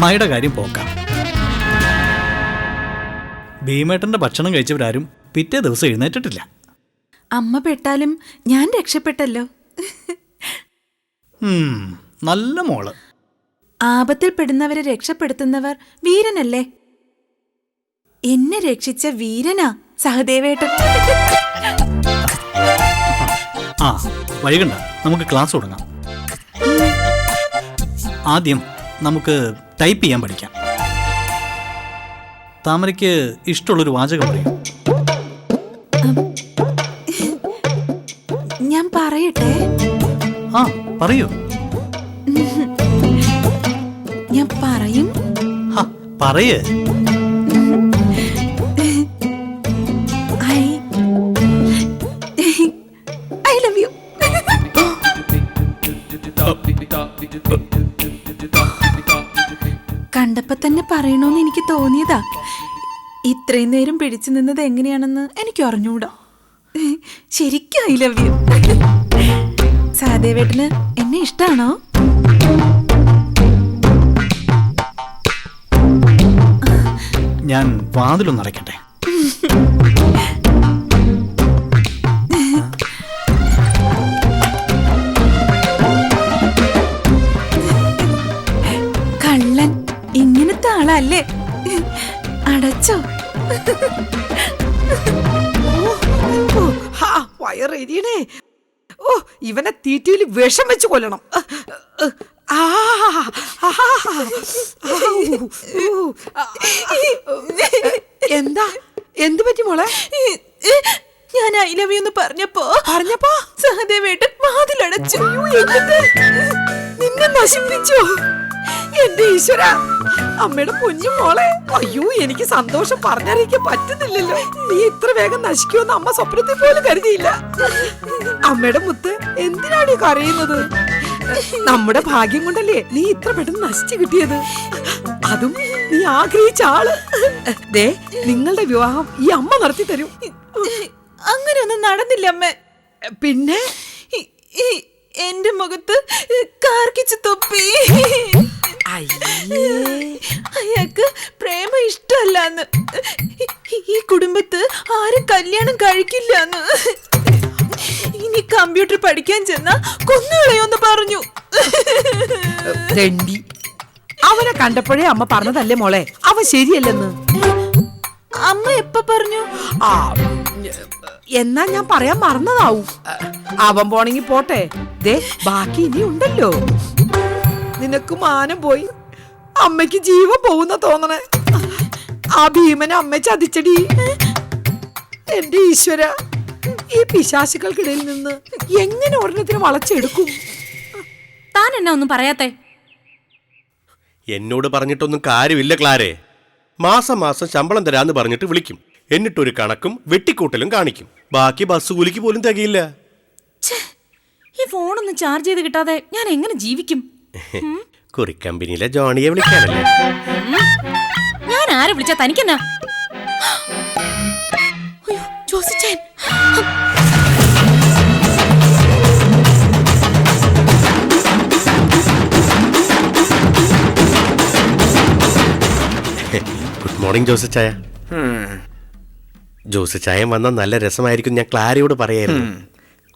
അമ്മായിയുടെ കാര്യം പോക്കാം. ഭീമേട്ടന്റെ ഭക്ഷണം കഴിച്ചവരാരും പിറ്റേ ദിവസം എഴുന്നേറ്റിട്ടില്ല. അമ്മ പെട്ടാലും ഞാൻ രക്ഷപ്പെട്ടല്ലോ. നല്ല മോള്. ആപത്തിൽ പെടുന്നവരെ രക്ഷപ്പെടുത്തുന്നവർ വീരനല്ലേ? എന്നെ രക്ഷിച്ച വീരനാ സഹദേവേട്ടൻ. ആ വൈകണ്ട, നമുക്ക് ക്ലാസ് തുടങ്ങാം. ആദ്യം നമുക്ക് ടൈപ്പ് ചെയ്യാൻ പഠിക്കാം. താമരയ്ക്ക് ഇഷ്ടമുള്ളൊരു വാചകം പറയും. ഞാൻ പറയട്ടെ? ആ പറയൂ. ഞാൻ പറയും. പറയേ. I love you. കണ്ടപ്പോ തന്നെ പറയണോന്ന് എനിക്ക് തോന്നിയതാ. ഇത്രയും നേരം പിടിച്ചു നിന്നത് എങ്ങനെയാണെന്ന് എനിക്ക് അറിഞ്ഞൂടാ. ശരിക്കും ഐ ലവ് യു. സഹദേവേട്ടന് എന്നെ ഇഷ്ടാണോ? ഞാൻ വാതിലൊന്ന് അടയ്ക്കട്ടെ. കള്ളൻ ഇങ്ങനത്തെ ആളല്ലേ? അടച്ചോ? വയറെരിയണേ. ഓ, ഇവനെ തീറ്റയിൽ വിഷം വെച്ച് കൊല്ലണം. എന്താ എന്ത് പറ്റി മോളെ? ഞാൻ ഐ ലവ് യു എന്ന് പറഞ്ഞപ്പോ സഹദേവേട്ടൻ വാതിലടച്ചു. നിന്നെ നശിപ്പിച്ചോ? എന്റെ ഈശ്വര, അമ്മയുടെ കുഞ്ഞു മോളെ. അയ്യോ, എനിക്ക് സന്തോഷം പറഞ്ഞറിയിക്കാൻ പറ്റുന്നില്ലല്ലോ. നീ ഇത്ര വേഗം നശിക്കുമെന്ന് അമ്മ സ്വപ്നത്തിൽ പോലും കരുതിയില്ല. അമ്മയുടെ മുത്ത്, എന്തിനാണ് കരയുന്നത്? നമ്മുടെ ഭാഗ്യം കൊണ്ടല്ലേ നീ ഇത്ര പെട്ടെന്ന് നശിച്ചു കിട്ടിയത്. അതും നീ ആഗ്രഹിച്ച ആള്. ദേ, നിങ്ങളുടെ വിവാഹം ഈ അമ്മ നടത്തി തരും. അങ്ങനെയൊന്നും നടന്നില്ല അമ്മ. പിന്നെ എന്റെ മുഖത്ത് കാർക്കിച്ചു തൊപ്പി. അയാൾക്ക് പ്രേമ ഇഷ്ടമല്ലാന്ന്, ഈ കുടുംബത്ത് ആരും കല്യാണം കഴിക്കില്ലാന്ന്, ഇനി കമ്പ്യൂട്ടർ പഠിക്കാൻ ചെന്നാ കൊന്നുകളയോന്ന് പറഞ്ഞു. അവനെ കണ്ടപ്പോഴേ അമ്മ പറഞ്ഞതല്ലേ മോളെ അവൻ ശരിയല്ലെന്ന്. അമ്മ എപ്പ പറഞ്ഞു? എന്നാ ഞാൻ പറയാൻ മറന്നതാവും. അവൻ പോണെങ്കി പോട്ടെ. ദേ, ബാക്കി ഇനി ഉണ്ടല്ലോ. നിനക്ക് മാനം പോയി, അമ്മയ്ക്ക് ജീവൻ പോകുന്ന തോന്നണേ. ആ ഭീമനെ അമ്മ ചതിച്ചടി. എന്റെ ഈശ്വര, ഈ പിശാചുക്കൾക്കിടയിൽ നിന്ന് എങ്ങനെ ഒരെണ്ണത്തിന് വളച്ചെടുക്കും? താൻ എന്നാ ഒന്നും പറയാത്തെ? എന്നോട് പറഞ്ഞിട്ടൊന്നും കാര്യമില്ല ക്ലാരെ. മാസം മാസം ശമ്പളം തരാന്ന് പറഞ്ഞിട്ട് വിളിക്കും. എന്നിട്ടൊരു കണക്കും വെട്ടിക്കൂട്ടലും കാണിക്കും. ബാക്കി ബസ് കൂലിക്ക് പോലും തികയില്ല. ഈ ഫോണൊന്നും ചാർജ് ചെയ്ത് കിട്ടാതെ ഞാൻ എങ്ങനെ ജീവിക്കും? കുറിക്കമ്പനിയിലെ ജോണിയെ വിളിക്കാനല്ലേ? ഞാൻ ആരെ വിളിച്ചാ തനിക്കെന്നാ? ജോസിച്ചൻ, ഗുഡ് മോർണിംഗ് ജോസച്ചായ. ജോസച്ചായം വന്ന നല്ല രസമായിരിക്കും, ഞാൻ ക്ലാരയോട് പറയായിരുന്നു.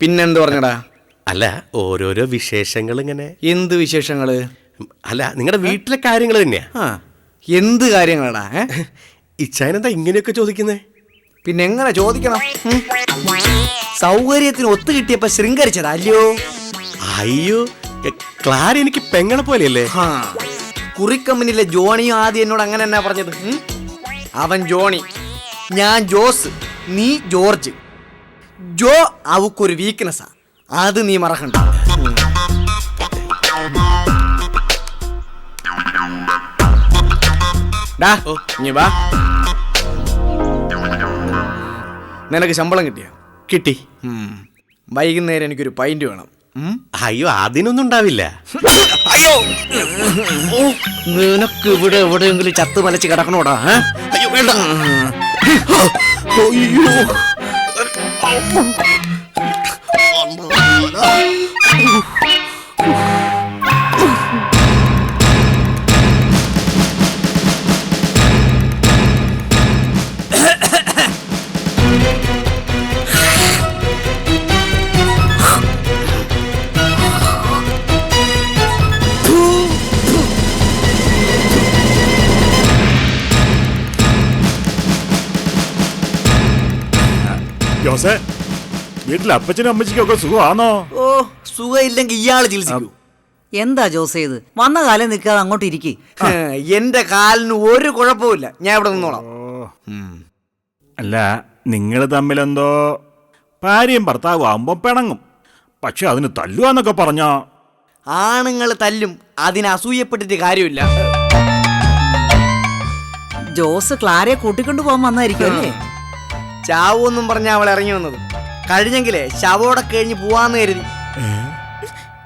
പിന്നെന്ത് പറഞ്ഞടാ? അല്ല, ഓരോരോ വിശേഷങ്ങൾ ഇങ്ങനെ. എന്ത് വിശേഷങ്ങള്? അല്ല, നിങ്ങളുടെ വീട്ടിലെ കാര്യങ്ങൾ തന്നെയാ. എന്ത് കാര്യങ്ങളടാ? ഇച്ചായനെന്താ ഇങ്ങനെയൊക്കെ ചോദിക്കുന്നേ? പിന്നെ എങ്ങനെ ചോദിക്കണം? സൗകര്യത്തിന് ഒത്തു കിട്ടിയപ്പോ ശൃംഗരിച്ചതാ അല്ലയോ? അയ്യോ, ക്ലാര എനിക്ക് പെങ്ങളെ പോലെയല്ലേ? കുറിക്കമ്പനിയിലെ ജോണിയും ആദ്യം എന്നോട് അങ്ങനെ എന്നാ പറഞ്ഞത്? അവൻ ജോണി, ഞാൻ ജോസ്, നീ ജോർജ്. ജോ അവക്കൊരു വീക്ക്നെസ്സാ, അത് നീ മറക്കണ്ട. നിനക്ക് ശമ്പളം കിട്ടിയോ? കിട്ടി. വൈകുന്നേരം എനിക്കൊരു പൈന്റ് വേണം. അയ്യോ, അതിനൊന്നും ഉണ്ടാവില്ല. അയ്യോ, നിനക്ക് ഇവിടെ എവിടെയെങ്കിലും ചത്ത് മലച്ച് കിടക്കണോടാ? അയ്യോ വേണ്ട. ജോസേ, വീട്ടിൽ അപ്പച്ചനും അമ്മച്ചിക്കും ഒക്കെ സുഖമാണോ? ഓ, സുഖമില്ലെങ്കിൽ ഇയാള് ചികിത്സിക്കൂ. എന്താ ജോസ് ഇത് വന്ന കാലം നിൽക്കാതെ അങ്ങോട്ട് ഇരിക്കേ. എന്റെ കാലിന് ഒരു കുഴപ്പമില്ല, ഞാൻ ഇവിടെ നിന്നോളാം. അല്ല, നിങ്ങൾ തമ്മിലെന്തോ ഭാര്യയും ഭർത്താവും ആവുമ്പോ പിണങ്ങും, പക്ഷെ അതിന് തല്ലുവാന്നൊക്കെ പറഞ്ഞാ. ആണുങ്ങൾ തല്ലും, അതിന് അസൂയപ്പെട്ടിട്ട് കാര്യമില്ല. ജോസ് ക്ലാരയെ കൂട്ടിക്കൊണ്ടു പോകാൻ വന്നായിരിക്കും അല്ലേ? ചാവൂന്നും പറഞ്ഞ അവൾ ഇറങ്ങി വന്നത്. കഴിഞ്ഞെങ്കിലേ ശവോടെ കഴിഞ്ഞ് പോവാന്ന് കരുതി.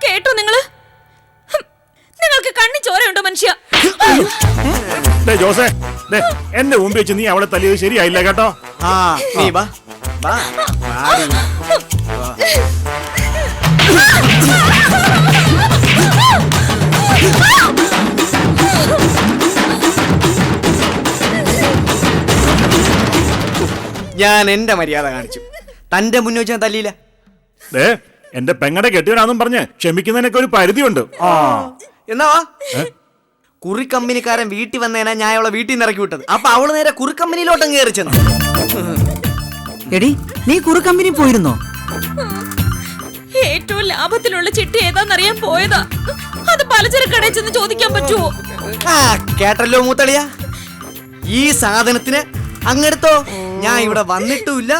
കേട്ടോ നിങ്ങള്? നിങ്ങൾക്ക് കണ്ണി ചോരയുണ്ടോ മനുഷ്യ? ജോസേ, എന്റെ മുമ്പിൽ വെച്ച് നീ അവളെ തല്ലിയത് ശരിയായില്ല കേട്ടോ. ആ, നീ വാ വാ, വാടി. ഞാൻ എന്റെ മര്യാദ കാണിച്ചു, തന്റെ മുന്നിൽ വെച്ച് ഞാൻ തല്ലിയില്ല. എന്റെ പെങ്ങടെ കെട്ടിയവനാന്നും പറഞ്ഞ് ക്ഷമിക്കുന്നതിനൊക്കെ ഒരു പരിധിയുണ്ട്. എന്നാ കുറി കമ്പനിക്കാരൻ വീട്ടിൽ വന്നേനാ ഞാൻ അവളെ വീട്ടിൽ നിന്ന് ഇറക്കി വിട്ടത്. അപ്പൊ അവള് നേരെ കുറി കമ്പനിയിലോട്ടും കയറി ചെന്നു. എടി, നീ കുറു കമ്പനി പോയിരുന്നോ? ഏറ്റവും ലാഭത്തിലുള്ള ചിട്ടി ഏതാന്നറിയാൻ പോയതാ. അത് പലചരക്കടയിൽ ചെന്ന് ചോദിക്കാൻ പറ്റുമോ? ആ, കേട്ടല്ലോ മൂത്തളിയ, ഈ സാധനത്തിന് അങ്ങെടുത്തോ. ഞാൻ ഇവിടെ വന്നിട്ടുമില്ല,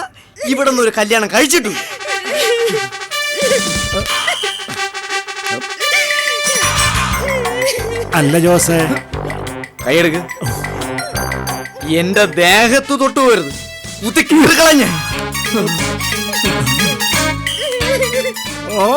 ഇവിടെ നിന്ന് ഒരു കല്യാണം കഴിച്ചിട്ടുമില്ല. അല്ല ജോസേ, കൈയെടുക്ക്. എന്റെ ദേഹത്ത് തൊട്ടു പോരുത്, കുത്തിക്കളഞ്ഞ. ഓ